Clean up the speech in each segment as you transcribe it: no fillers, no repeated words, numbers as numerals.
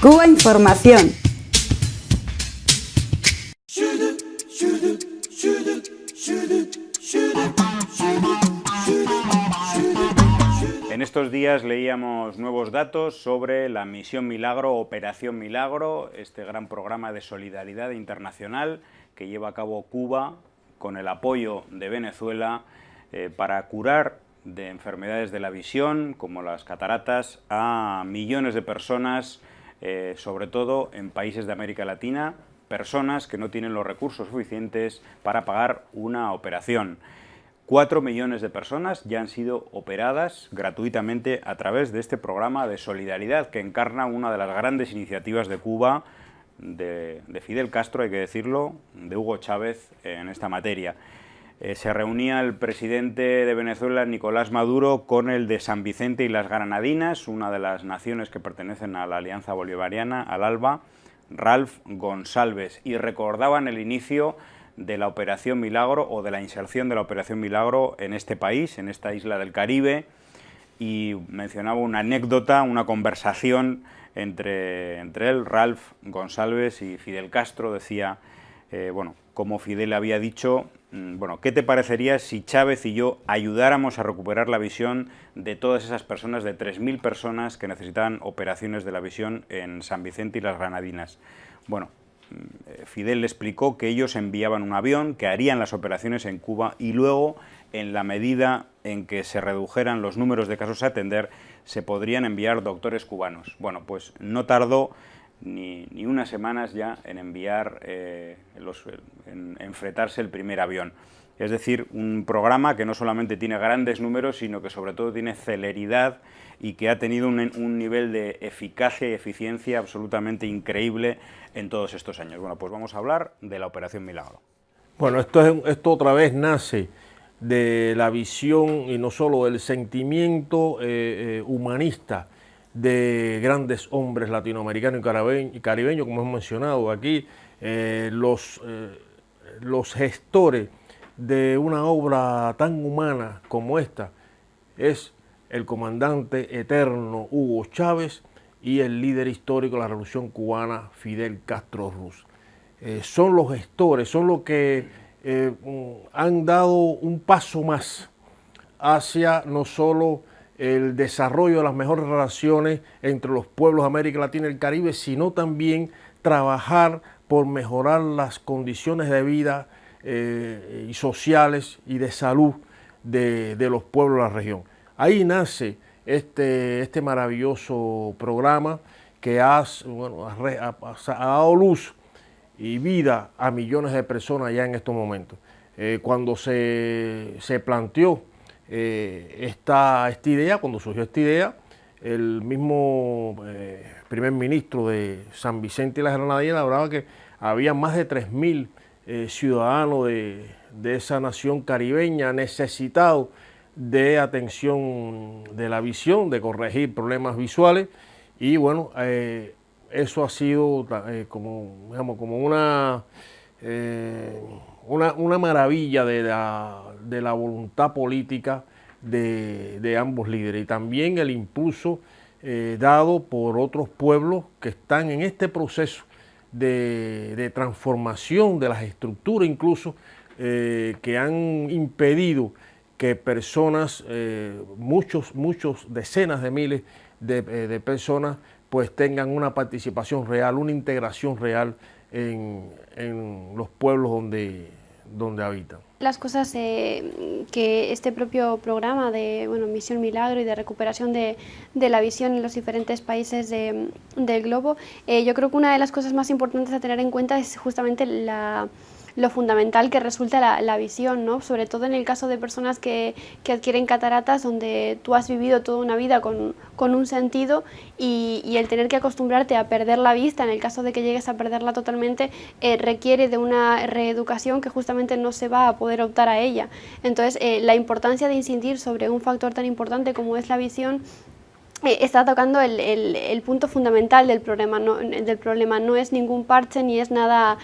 Cuba Información. En estos días leíamos nuevos datos sobre la Misión Milagro, Operación Milagro, este gran programa de solidaridad internacional que lleva a cabo Cuba con el apoyo de Venezuela para curar de enfermedades de la visión, como las cataratas, a millones de personas, sobre todo en países de América Latina, personas que no tienen los recursos suficientes para pagar una operación. 4 millones de personas ya han sido operadas gratuitamente a través de este programa de solidaridad que encarna una de las grandes iniciativas de Cuba, de Fidel Castro, hay que decirlo, de Hugo Chávez en esta materia. Se reunía el presidente de Venezuela, Nicolás Maduro, con el de San Vicente y las Granadinas, una de las naciones que pertenecen a la Alianza Bolivariana, al ALBA, Ralph Gonsalves, y recordaban el inicio de la Operación Milagro o de la inserción de la Operación Milagro en este país, en esta isla del Caribe, y mencionaba una anécdota, una conversación entre él, Ralph Gonsalves, y Fidel Castro. Decía, bueno, como Fidel había dicho, bueno, ¿qué te parecería si Chávez y yo ayudáramos a recuperar la visión de todas esas personas, de 3.000 personas que necesitaban operaciones de la visión en San Vicente y las Granadinas? Bueno, Fidel le explicó que ellos enviaban un avión, que harían las operaciones en Cuba y luego, en la medida en que se redujeran los números de casos a atender, se podrían enviar doctores cubanos. Bueno, pues no tardó ni unas semanas ya en enviar, en enfretarse el primer avión. Es decir, un programa que no solamente tiene grandes números, sino que sobre todo tiene celeridad y que ha tenido un nivel de eficacia y eficiencia absolutamente increíble en todos estos años. Bueno, pues vamos a hablar de la Operación Milagro. Bueno, esto otra vez nace de la visión y no solo del sentimiento humanista de grandes hombres latinoamericanos y caribeños, como hemos mencionado aquí, los gestores de una obra tan humana como esta es el comandante eterno Hugo Chávez y el líder histórico de la Revolución Cubana, Fidel Castro Ruz. Son los gestores, son los que han dado un paso más hacia no solo el desarrollo de las mejores relaciones entre los pueblos de América Latina y el Caribe, sino también trabajar por mejorar las condiciones de vida y sociales y de salud de los pueblos de la región. Ahí nace este maravilloso programa que ha dado luz y vida a millones de personas ya en estos momentos. Cuando se planteó esta idea, cuando surgió esta idea, el mismo primer ministro de San Vicente y las Granadinas hablaba que había más de 3.000 ciudadanos de esa nación caribeña necesitados de atención de la visión, de corregir problemas visuales, y bueno, eso ha sido como una maravilla de la voluntad política de ambos líderes, y también el impulso dado por otros pueblos que están en este proceso de transformación de las estructuras, incluso que han impedido que personas, muchos decenas de miles de personas, pues tengan una participación real, una integración real en los pueblos donde habitan. Las cosas que este propio programa de Misión Milagro y de recuperación de la visión en los diferentes países del globo, yo creo que una de las cosas más importantes a tener en cuenta es justamente lo fundamental que resulta la visión, ¿no? Sobre todo en el caso de personas que adquieren cataratas, donde tú has vivido toda una vida con un sentido y el tener que acostumbrarte a perder la vista, en el caso de que llegues a perderla totalmente, requiere de una reeducación que justamente no se va a poder optar a ella. Entonces, la importancia de incidir sobre un factor tan importante como es la visión está tocando el punto fundamental del problema. No es ningún parche ni es nada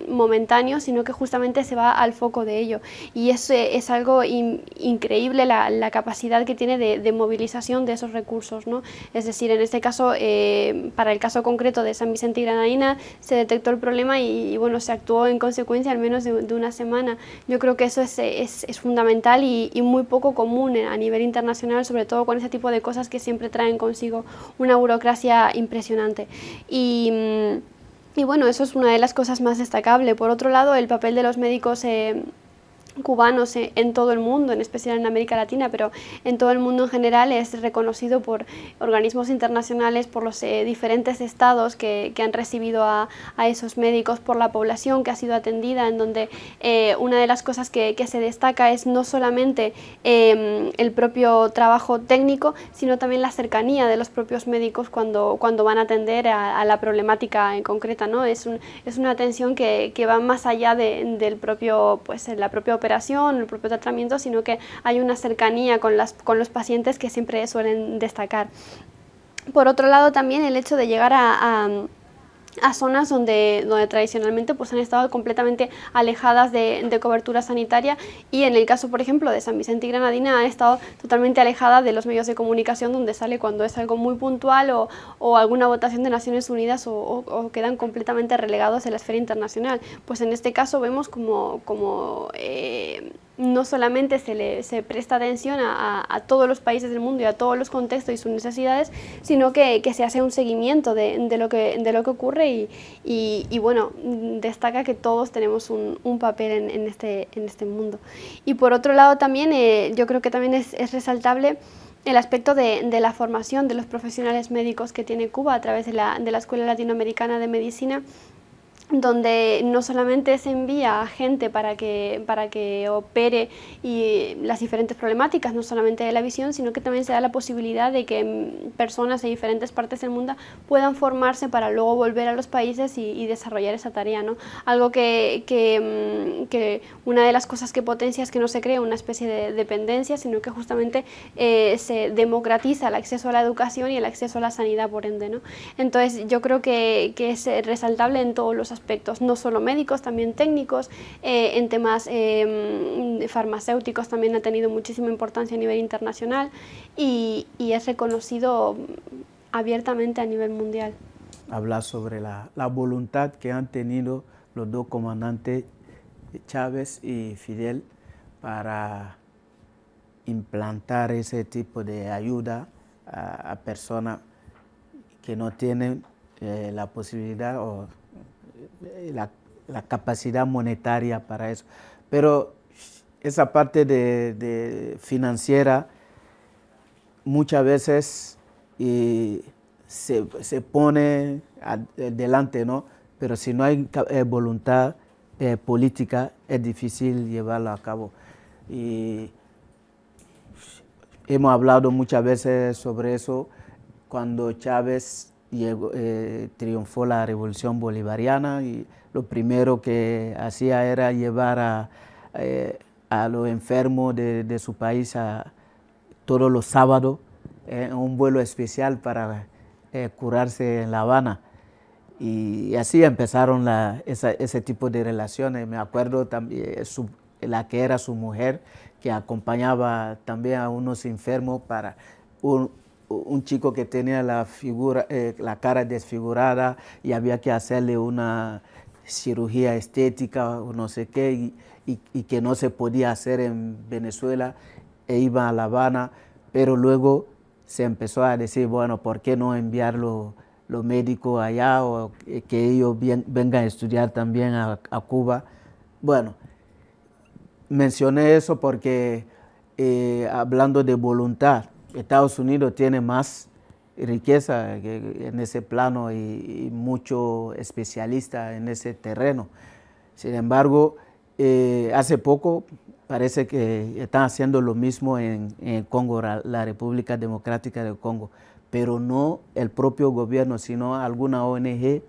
momentáneo, sino que justamente se va al foco de ello. Y es algo increíble la capacidad que tiene de movilización de esos recursos, ¿no? Es decir, en este caso, para el caso concreto de San Vicente y Granadina, se detectó el problema y bueno, se actuó en consecuencia en menos de una semana. Yo creo que eso es fundamental y muy poco común a nivel internacional, sobre todo con ese tipo de cosas que siempre traen consigo una burocracia impresionante. Y bueno, eso es una de las cosas más destacables. Por otro lado, el papel de los médicos cubanos en todo el mundo, en especial en América Latina, pero en todo el mundo en general, es reconocido por organismos internacionales, por los diferentes estados que han recibido a esos médicos, por la población que ha sido atendida, en donde una de las cosas que se destaca es no solamente el propio trabajo técnico, sino también la cercanía de los propios médicos cuando van a atender a la problemática en concreta, ¿no? Es una atención que va más allá del propio, pues, la propia operación, el propio tratamiento, sino que hay una cercanía con los pacientes que siempre suelen destacar. Por otro lado, también el hecho de llegar a zonas donde tradicionalmente pues han estado completamente alejadas de cobertura sanitaria, y en el caso, por ejemplo, de San Vicente y Granadina, han estado totalmente alejadas de los medios de comunicación, donde sale cuando es algo muy puntual o alguna votación de Naciones Unidas, o quedan completamente relegados en la esfera internacional. Pues en este caso vemos como no solamente se presta atención a todos los países del mundo y a todos los contextos y sus necesidades, sino que se hace un seguimiento de lo que ocurre, y bueno, destaca que todos tenemos un papel en este mundo. Y por otro lado también, yo creo que también es resaltable el aspecto de la formación de los profesionales médicos que tiene Cuba a través de la Escuela Latinoamericana de Medicina, donde no solamente se envía a gente para que opere y las diferentes problemáticas, no solamente de la visión, sino que también se da la posibilidad de que personas de diferentes partes del mundo puedan formarse para luego volver a los países y desarrollar esa tarea, ¿no? Algo que una de las cosas que potencia es que no se crea una especie de dependencia, sino que justamente se democratiza el acceso a la educación y el acceso a la sanidad, por ende, ¿no? Entonces yo creo que es resaltable en todos los aspectos, no solo médicos, también técnicos, en temas farmacéuticos también ha tenido muchísima importancia a nivel internacional, y es reconocido abiertamente a nivel mundial. Hablar sobre la voluntad que han tenido los dos comandantes, Chávez y Fidel, para implantar ese tipo de ayuda a personas que no tienen la posibilidad o la capacidad monetaria para eso. Pero esa parte de financiera muchas veces se pone adelante, ¿no? Pero si no hay voluntad política, es difícil llevarlo a cabo. Y hemos hablado muchas veces sobre eso cuando Chávez triunfó la revolución bolivariana, y lo primero que hacía era llevar a los enfermos de su país todos los sábados en un vuelo especial para curarse en La Habana. Y así empezaron ese tipo de relaciones. Me acuerdo también la que era su mujer, que acompañaba también a unos enfermos para un chico que tenía la cara desfigurada y había que hacerle una cirugía estética o no sé qué, y que no se podía hacer en Venezuela, e iba a La Habana, pero luego se empezó a decir, bueno, ¿por qué no enviar los médicos allá, o que ellos vengan a estudiar también a Cuba? Bueno, mencioné eso porque hablando de voluntad, Estados Unidos tiene más riqueza en ese plano y muchos especialistas en ese terreno. Sin embargo, hace poco parece que están haciendo lo mismo en Congo, la República Democrática del Congo, pero no el propio gobierno, sino alguna ONG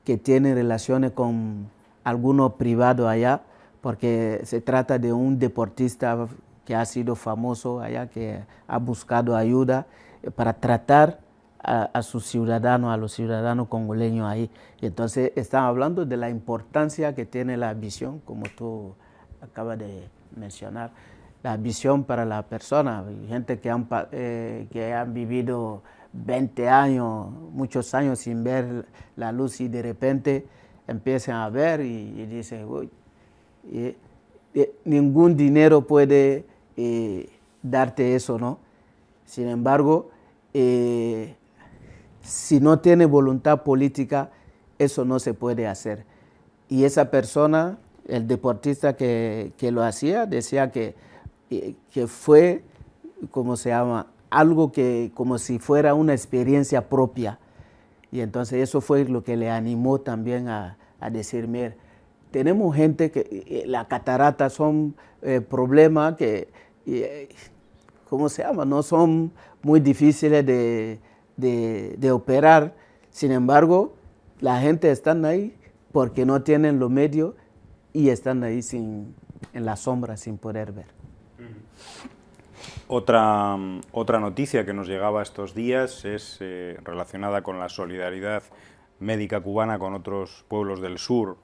que tiene relaciones con algunos privados allá, porque se trata de un deportista que ha sido famoso allá, que ha buscado ayuda para tratar a sus ciudadanos, a los ciudadanos congoleños ahí. Y entonces están hablando de la importancia que tiene la visión, como tú acabas de mencionar, la visión para la persona, gente que han vivido 20 años, muchos años sin ver la luz y de repente empiezan a ver y dicen, uy, ningún dinero puede darte eso, ¿no? Sin embargo, si no tiene voluntad política, eso no se puede hacer. Y esa persona, el deportista que lo hacía, decía que fue, ¿cómo se llama?, algo que como si fuera una experiencia propia. Y entonces eso fue lo que le animó también a decir, mira, tenemos gente que la catarata son problemas que, ¿cómo se llama?, no son muy difíciles de operar. Sin embargo, la gente está ahí porque no tienen los medios y están ahí en la sombra sin poder ver. Otra noticia que nos llegaba estos días es relacionada con la solidaridad médica cubana con otros pueblos del sur.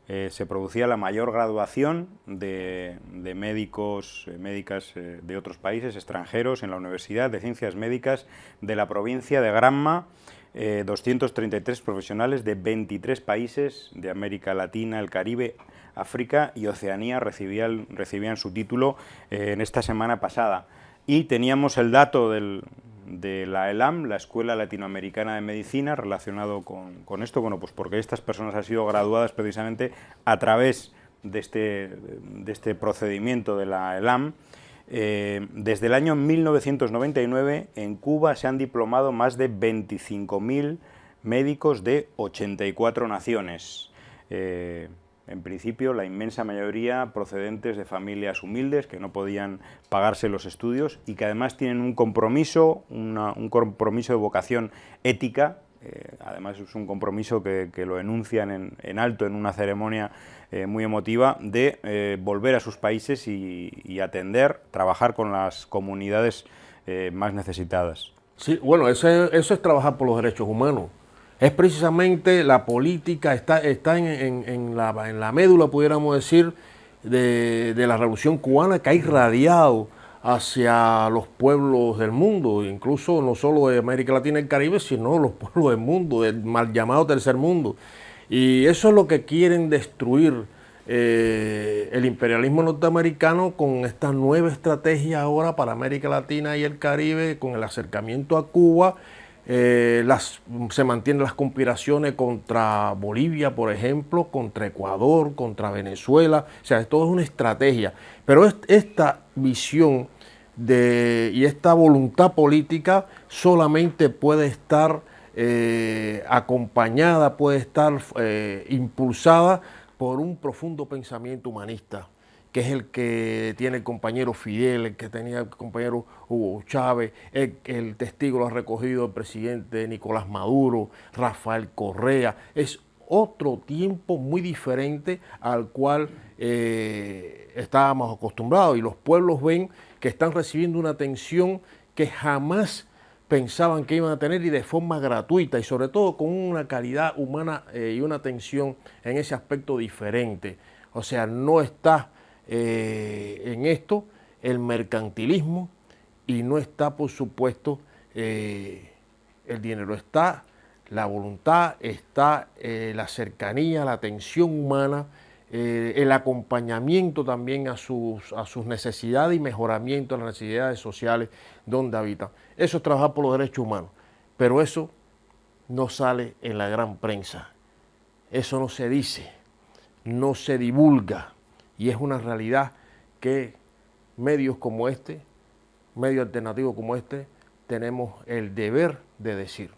Se producía la mayor graduación de médicos, médicas de otros países extranjeros en la Universidad de Ciencias Médicas de la provincia de Granma. 233 profesionales de 23 países de América Latina, el Caribe, África y Oceanía recibían su título en esta semana pasada. Y teníamos el dato de la ELAM, la Escuela Latinoamericana de Medicina, relacionado con esto, bueno, pues porque estas personas han sido graduadas precisamente a través de este procedimiento de la ELAM. Desde el año 1999 en Cuba se han diplomado más de 25.000 médicos de 84 naciones. En principio, la inmensa mayoría procedentes de familias humildes que no podían pagarse los estudios y que además tienen un compromiso, un compromiso de vocación ética. Además es un compromiso que lo enuncian en alto en una ceremonia muy emotiva de volver a sus países y atender, trabajar con las comunidades más necesitadas. Sí, bueno, eso es trabajar por los derechos humanos. Es precisamente la política, está en la médula, pudiéramos decir, de la Revolución Cubana, que ha irradiado hacia los pueblos del mundo, incluso no solo de América Latina y el Caribe, sino los pueblos del mundo, del mal llamado tercer mundo. Y eso es lo que quieren destruir el imperialismo norteamericano con esta nueva estrategia ahora para América Latina y el Caribe, con el acercamiento a Cuba. Se mantienen las conspiraciones contra Bolivia, por ejemplo, contra Ecuador, contra Venezuela. O sea, todo es una estrategia. Pero esta visión y esta voluntad política solamente puede estar acompañada, puede estar impulsada por un profundo pensamiento humanista, que es el que tiene el compañero Fidel, el que tenía el compañero Hugo Chávez, el testigo lo ha recogido el presidente Nicolás Maduro, Rafael Correa. Es otro tiempo muy diferente al cual estábamos acostumbrados, y los pueblos ven que están recibiendo una atención que jamás pensaban que iban a tener, y de forma gratuita, y sobre todo con una calidad humana y una atención en ese aspecto diferente. O sea, no está en esto el mercantilismo y no está, por supuesto, el dinero. Está la voluntad, está la cercanía, la atención humana, el acompañamiento también a sus necesidades y mejoramiento de las necesidades sociales donde habitan. Eso es trabajar por los derechos humanos, pero eso no sale en la gran prensa, eso no se dice, no se divulga. Y es una realidad que medios como este, medios alternativos como este, tenemos el deber de decir.